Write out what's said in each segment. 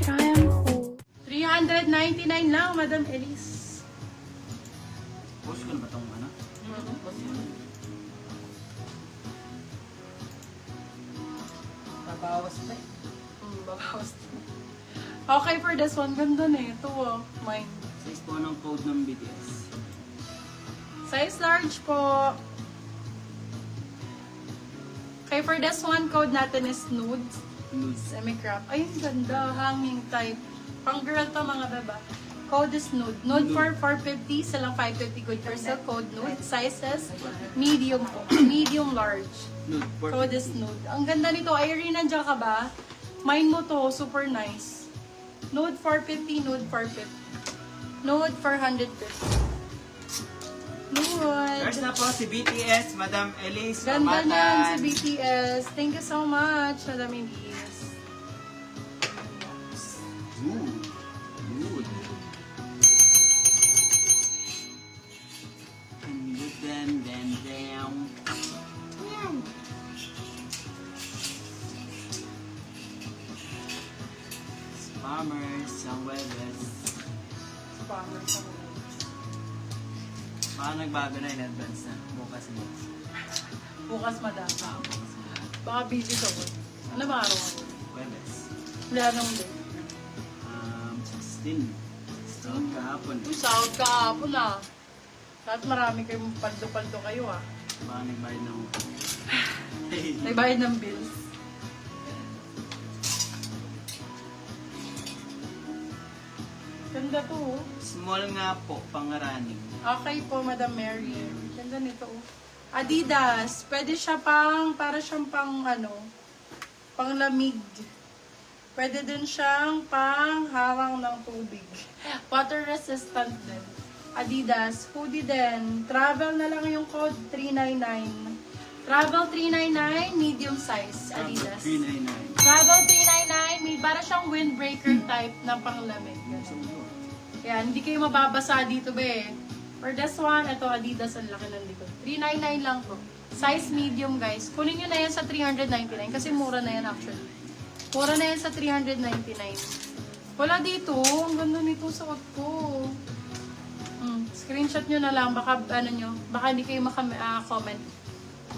Triumph. 399 lang, Madam Elise. Post ko na ba itong ano? Babawas pa eh. Babawas. Okay, for this one, ganda na ito. Mine. Size po ng code ng BTS. Size large po. Okay, for this one, code natin is nude. Nudes. Semi-crop. Ay, ang ganda. Hanging type. Pang girl to, mga baba. Code is nude. Nude for 450, silang 550 good for sale. Code nude. Sizes, medium po. Medium large. Nude. Code is nude. Ang ganda nito. Irene, nandiyan ka ba? Mine mo to. Super nice. Nude 450, nude 450. Nude 450. Nude. First na po si BTS, Madam Elise. Ganda Pamatan. niyan si BTS. Thank you so much, Madam Elise. Ooh. Nude. And you then down. Spammers, ang webes. Spammer sa mga. Baka nagbago na in advance na. Bukas na. Bukas, madam. Baka busy ka po. Ano ba araw ako? Webes. Wala nang day. 16. Start kahapon. Uy, sahod ka hapon ah. Kahit marami kayong paldo-paldo kayo ah. Baka nagbayad na ako. May bayad ng bills. Ganda to oh. Small nga po, pang-running. Okay po, Madam Mary. Ganda nito oh. Adidas. Pwede siya pang, para siyang pang ano, pang lamig. Pwede din siyang pang hawang ng tubig. Water resistant din. Adidas. Hoodie din. Travel na lang yung code 399. Travel 399, medium size. Adidas. 399. Travel 399, may para siyang windbreaker type na panglamig. Kaya hindi kayo mababasa dito be. For this one, ito Adidas, ang laki ng likod. 399 lang po. Size medium guys. Kunin nyo na yan sa 399 kasi mura na yan actually. Mura na yan sa 399. Wala dito. Ang ganda nito sa kot ko. Screenshot nyo na lang. Baka ano nyo. Baka hindi kayo comment.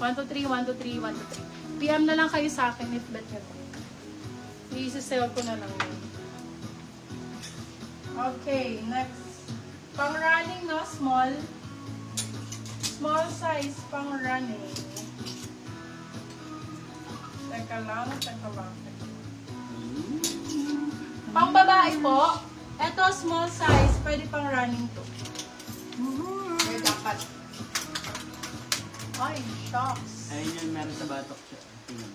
123, 123, 123. PM na lang kayo sa akin if bet nyo to. I-sell ko na lang yun. Okay, next. Pang running, no? Small. Small size pang running. Teka lang. Pang babae po. Ito, small size. Pwede pang running to. May dapat. Ay, shocks. Ayun yung meron sa batok siya. Tingnan.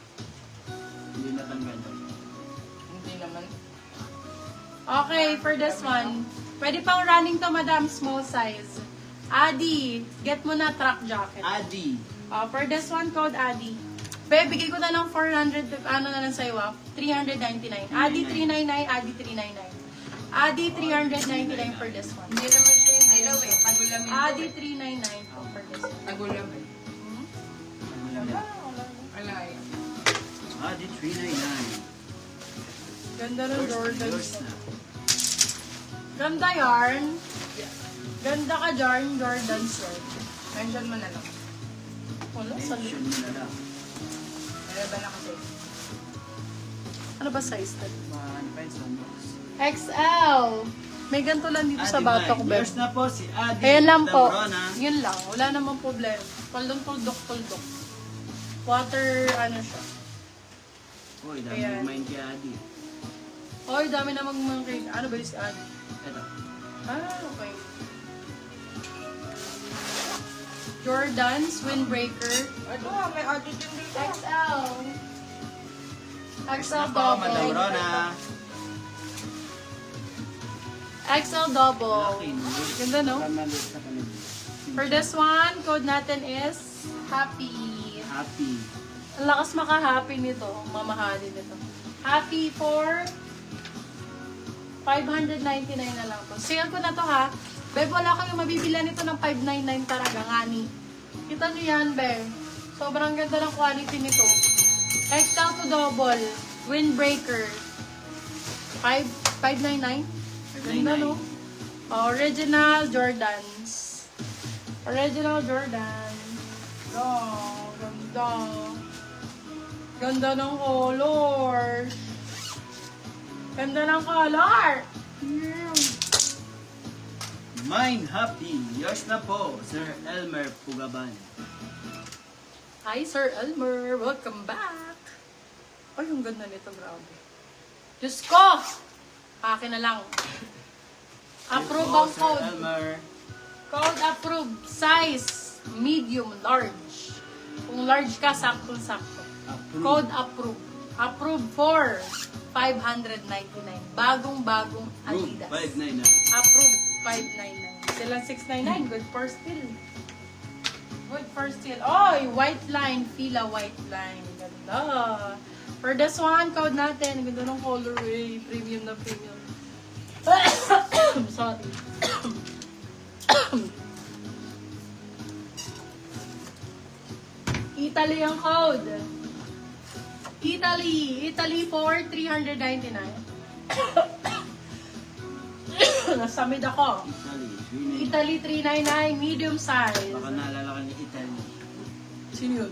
Hindi natanggal. Hindi naman. Okay, for this one. Pwede pang running to, madam. Small size. Adi, get mo na truck jacket. Adi. For this one, code Adi. Be, bigay ko na ng 400, ano na lang sa'yo, 399. Adi 399, Adi 399. Adi 399 for this one. Hindi naman siya yung dilaw eh. Tagulamin Adi 399 po for this one. Tagulamin. Alay. Adi 399. Ganda ng Jordan. Yours na. Ganda yarn. Ganda ka yarn, Jordan shirt. Mention mo na lang. Wala, sa Mention mo na lang. Meron ba na kasi? Ano ba size na? Ano pa yun sa box? XL. May ganito lang dito sa batok, Beb. Yours na po si Adi. Ayan lang po. Tambrona. Yun lang. Wala namang problema. Puldok. Water, ano siya. Uy, dami Ayan. nag-mind kay Adi. Oy, dami na mag-mangkay. Ano ba yung si Adi? Ito. Okay. Jordan's Windbreaker. Ito may attitude dito. XL. XL Na po, Madam double. Rona. XL double. Laki, no? Ganda, no? Kamalit sa kanila. For this one, code natin is Happy. Happy. Ang lakas maka-happy nito. Mamahalin nito. Happy for 599 na lang to. Sale ko na to ha. Beb, wala kayong mabibila nito ng 599 talaga, ngani. Kita nyo yan, Beb. Sobrang ganda ng quality nito. XL to double. Windbreaker. 599. Ganda, no? Original Jordans. Original Jordans. Oh, ganda. Ganda ng color. Ganda ng color. Mind happy. Yours na po, Sir Elmer Pugaban. Hi, Sir Elmer. Welcome back. Ay, ang ganda nito, grabe. Diyos ko! Akin na lang. Approve ang Sir code. Elmer. Code approved. Size, medium, large. Kung large ka, sakto-sakto. Approve. Code approved. Approved for 599. Bagong-bagong Approve. Adidas. 599. Approved 599. Silang 699. Good for still. Good for still. Oy, white line. Fila white line. Ganda. For this one, code natin. Ganda ng colorway. Premium na premium. Sorry. Italy ang code. Italy for 399. Nasamid ako. Italy. Italy 399, medium size. Baka naalala ka ni Italy. Sino yun?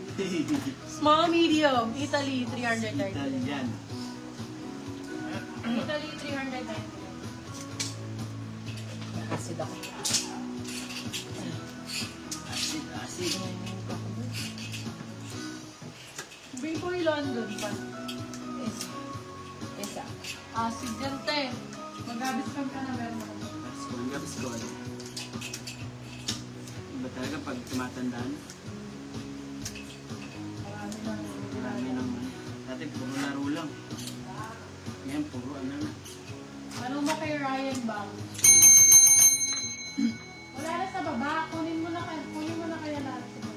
Small, medium. Italy 399. Italian. Italy 399. Acid ako. Acid. Boy London pa. Isa. Acid yan, te. Mag-habis ka na meron ako. Pasko. Iba talaga pag tumatandaan. Marami ng dati puro laro lang. Ngayon puro ano na. Ano mo kay Ryan Bang? Wala na sa baba. Kunin mo na kaya lahat sa baba.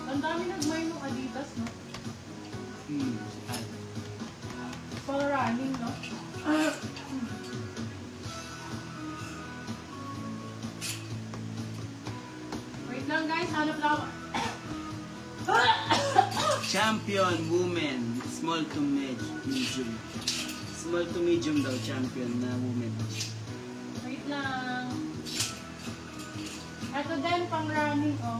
Ang dami nagmay ng Adidas, no? For running, no? Wait lang guys, hanap lang ako. Champion woman, small to medium. Small to medium daw champion na woman. Wait lang. Ito din, pang running, oh.